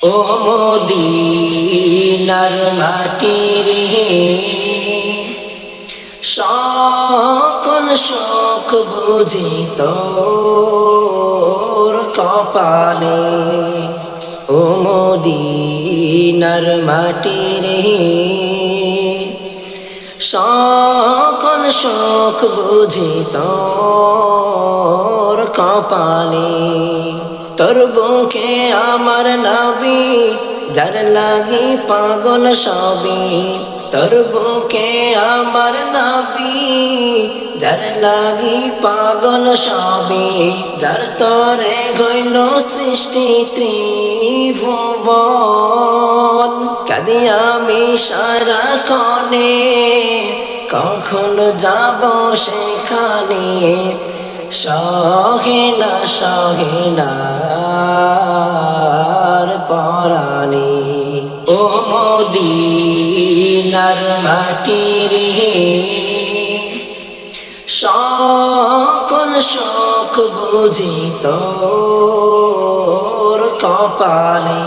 ও মদিনার মাটি রে, সকল শোক বুঝি তোর কপালে। ও মদিনার মাটি রে, সকল শোক বুঝি তোর কপালে। তোর বুকে আমার নবী, যার লাগি পাগল সবই। তোর বুকে আমার নবী, যার লাগি পাগল সবই। যার তরে হইল সৃষ্টি ত্রিভুবন। কাঁদি আমি সারাক্ষণে, কখন যাব সেখানে। সহে না সহে না আর পরাণে। ও মদিনার মাটি রে, সকল শোক বুঝি তোর কপালে।